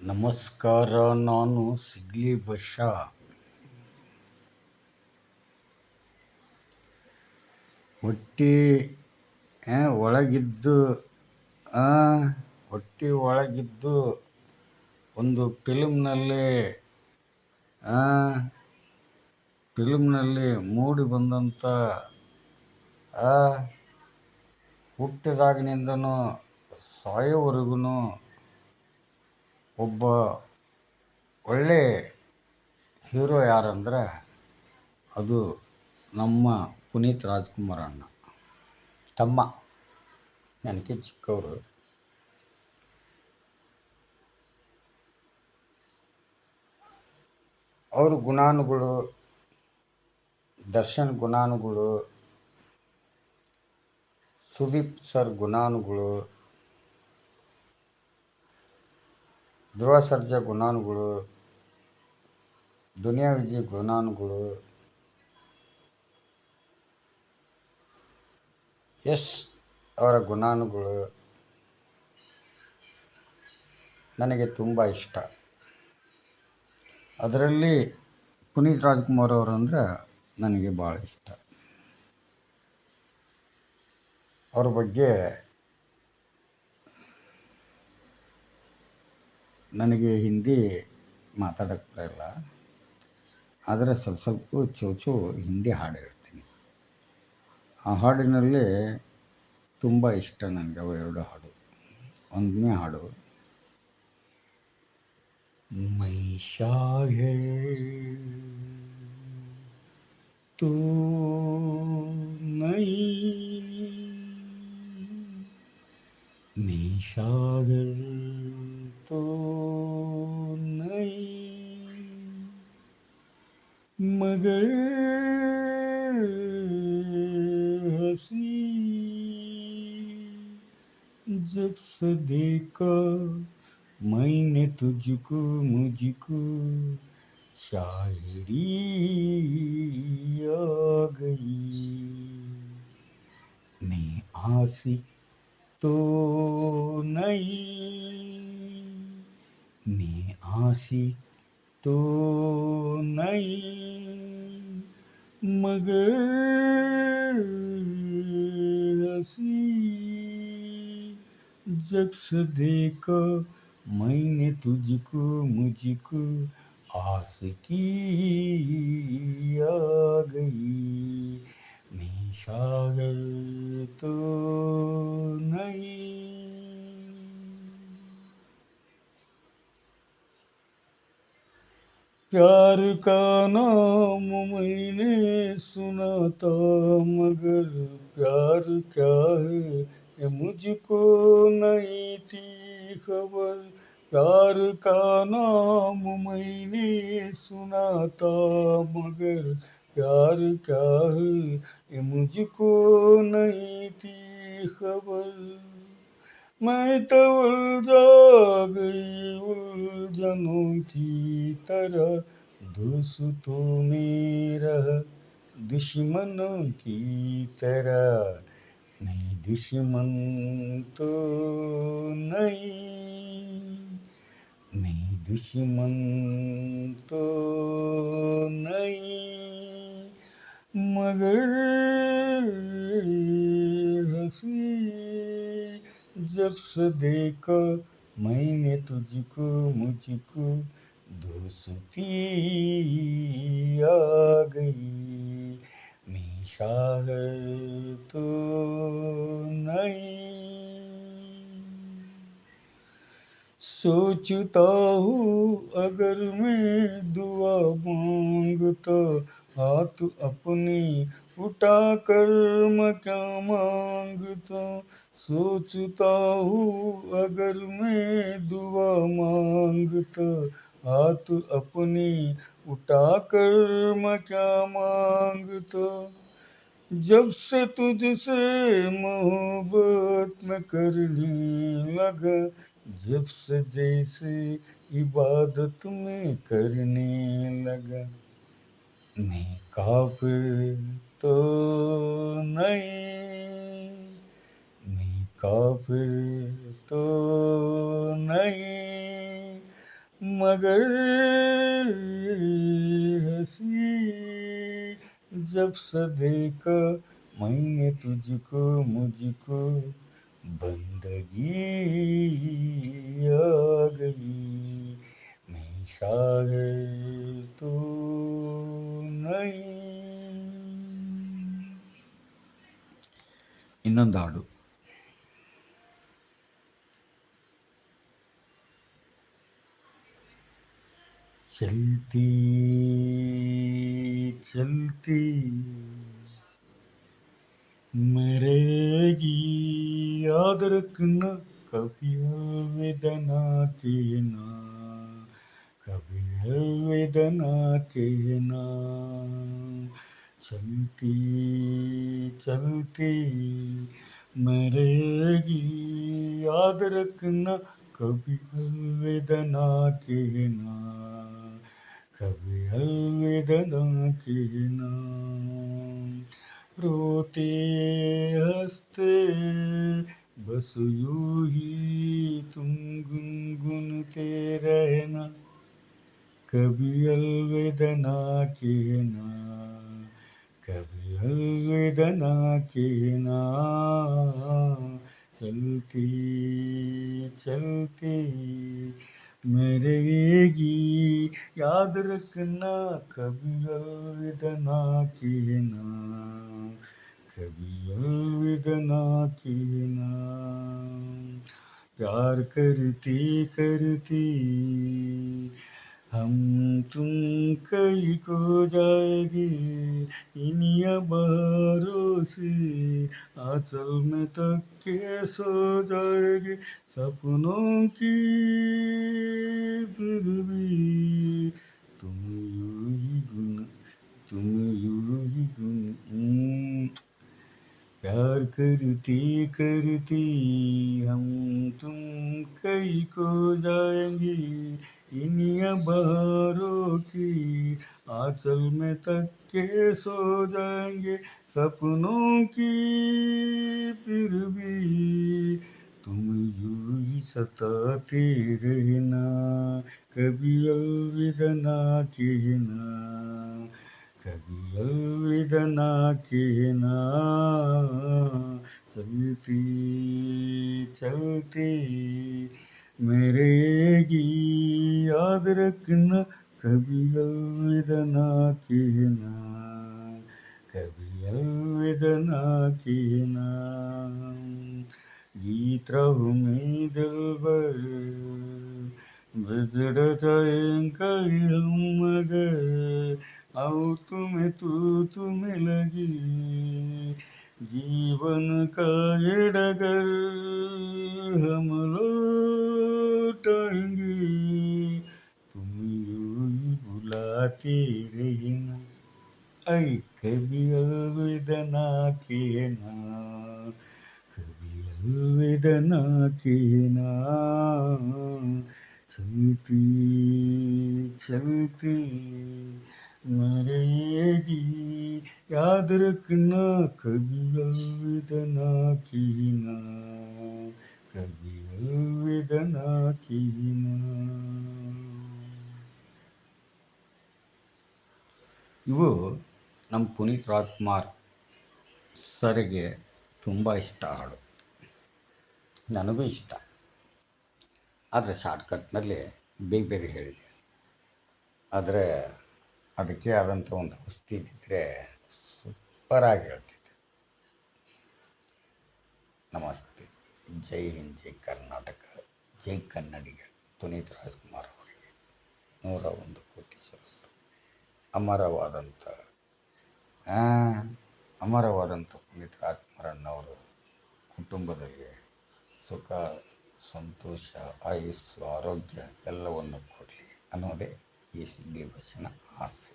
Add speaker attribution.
Speaker 1: ನಮಸ್ಕಾರ. ನಾನು ಸಿಗ್ಲಿ ಬಷ. ಹೊಟ್ಟೆ ಒಳಗಿದ್ದು ಹೊಟ್ಟೆ ಒಳಗಿದ್ದು ಒಂದು ಫಿಲ್ಮ್ನಲ್ಲಿ ಮೂಡಿ ಬಂದಂಥ ಹುಟ್ಟಿದಾಗಿನಿಂದನೂ ಸಾಯೋವರೆಗೂ ಒಬ್ಬ ಒಳ್ಳೆ ಹೀರೋ ಯಾರಂದ್ರೆ ಅದು ನಮ್ಮ ಪುನೀತ್ ರಾಜ್ಕುಮಾರ್ ಅಣ್ಣ. ತಮ್ಮ ನನಗೆ ಚಿಕ್ಕವರು. ಅವ್ರ ಗುಣಾನುಗಳು, ದರ್ಶನ್ ಗುಣಾನುಗಳು, ಸುದೀಪ್ ಸರ್ ಗುಣಾನುಗಳು, ಧ್ರುವ ಸರ್ಜಾ ಗುಣಾನುಗಳು, ದುನಿಯಾ ವಿಜಯ್ ಗುಣಾನುಗಳು, ಯಶ್ ಅವರ ಗುಣಾನುಗಳು ನನಗೆ ತುಂಬ ಇಷ್ಟ. ಅದರಲ್ಲಿ ಪುನೀತ್ ರಾಜ್ಕುಮಾರ್ ಅವರು ಅಂದರೆ ನನಗೆ ಭಾಳ ಇಷ್ಟ. ಅವ್ರ ಬಗ್ಗೆ ನನಗೆ ಹಿಂದಿ ಮಾತಾಡೋಕ್ಕೆ ಬರಲ್ಲ, ಆದರೆ ಸ್ವಲ್ಪ ಚೂಚು ಹಿಂದಿ ಹಾಡು ಹೇಳ್ತೀನಿ. ಆ ಹಾಡಿನಲ್ಲಿ ತುಂಬ ಇಷ್ಟ ನನಗೆ ಅವು ಎರಡು ಹಾಡು. ಒಂದನೇ ಹಾಡು, ಮೈ ಶಾಯರ್ ತೂ ನೈ ಮೈ ಶಾಯರ್ ತೂ ನೈ मगर हंसी जब से देखा मैंने तुझको मुझको शायरी आ गई. मैं आशिक तो नहीं, मैं आशिक तो नहीं, मगर हंसी जब से देखा मैंने तुझको मुझको आशिकी आ गई. मैं शायर तो नहीं. प्यार का नाम मैंने सुना था, मगर प्यार क्या है ये मुझको नहीं थी खबर. प्यार का नाम मैंने सुना था, मगर प्यार क्या है ये मुझको नहीं थी खबर. मैं तो उलझा गई उलझनों की तरह, दोस्तों मेरा दुश्मनों की तरह. मैं दुश्मन तो नहीं, मैं दुश्मन तो नहीं, मगर हंसी जब से देखा मैंने तुझको मुझको दोस्ती आ गई. मैं शायर तो नहीं. सोचता हूँ अगर मैं दुआ मांगता हाथ अपनी उठा कर मैं क्या मांगता. सोचता हूँ अगर मैं दुआ मांगता हाथ अपनी उठा कर मैं क्या मांगता. जब से तुझसे मोहब्बत में करने लगा, जब से जैसे इबादत में करने लगा. मैं काफिर तो नहीं, मैं काफिर तो नहीं, मगर हंसी जब से देखा मैंने तुझको, मुझको बंदगी आ गई। मैं शायर तो नहीं. ಇನ್ನೊಂದು ಹಾಡು. चलती चलती मरेगी, याद रखना कभी अलविदा ना कहना, कभी अलविदा ना कहना. चलती चलती मरेगी, याद रखना कभी अलविदा ना कहना, कभी अलविदा ना कहना. रोते हंसते बस यूं ही तुम गुनगुनते रहना, कभी अलविदा ना कहना, कभी अलविदा ना कहना. चलती चलती मरेगी, याद रखना कभी अलविदा ना कहना, कभी अलविदा ना कहना. प्यार करती करती हम तुम कहीं खो जाएंगे, इन्हीं बहारों से आंचल में तक के सो जाएंगे. सपनों की फिर भी तुम यूं ही गुन तुम यूं ही गुन. प्यार करती करती हम तुम कहीं खो जाएंगे, इन्हीं बहारों की आंचल में तक के सो जाएंगे. सपनों की फिर भी तुम यूं ही सताते रहना, कभी अलविदा ना कहना, कभी अलविदा ना कहना. चलती चलती मरेगी, याद रखना कभी अलविदा ना कहना, कभी अलविदा ना कहना. गीत रहूं मैं दिलबर, बिछड़ जाएं कहीं हम मगर, आओ तुम्हें लगी जीवन का ये डगर, हम लौटाएंगे, तुम यूं ही बुलाते रहना. ऐ कभी अलविदा ना कहना, कभी अलविदा ना कहना. चलती चलती मरेगी, याद रखना कभी अलविदा ना कहना, कभी अलविदा ना कहना. ಇವು ನಮ್ಮ ಪುನೀತ್ ರಾಜ್ಕುಮಾರ್ ಸರ್ಗೆ ತುಂಬ ಇಷ್ಟ ಹಾಡು, ನನಗೂ ಇಷ್ಟ. ಆದರೆ ಶಾರ್ಟ್ಕಟ್ನಲ್ಲಿ ಬೇಗ ಬೇಗ ಹೇಳಿದೆ. ಆದರೆ ಅದಕ್ಕೆ ಆದಂಥ ಒಂದು ಕುಸ್ತಿ ಇದ್ದಿದ್ದರೆ ಸೂಪರಾಗಿ ಹೇಳ್ತಿದ್ದೆ. ನಮಸ್ತೆ, ಜೈ ಹಿಂದ್, ಜೈ ಕರ್ನಾಟಕ, ಜೈ ಕನ್ನಡಿಗ ಪುನೀತ್ ರಾಜ್ಕುಮಾರ್ ಅವರಿಗೆ 101 ಕೋಟಿ ಸಲ್ಯೂಟ್. ಅಮರವಾದಂಥ ಪುನೀತ್ ರಾಜ್ಕುಮಾರಣ್ಣವರು ಕುಟುಂಬದಲ್ಲಿ ಸುಖ, ಸಂತೋಷ, ಆಯುಸ್ಸು, ಆರೋಗ್ಯ ಎಲ್ಲವನ್ನು ಕೊಡಲಿ ಅನ್ನೋದೇ ಈ ಸಿಗ್ಲಿ ಬಸ್ಸಿನ ಆಸೆ.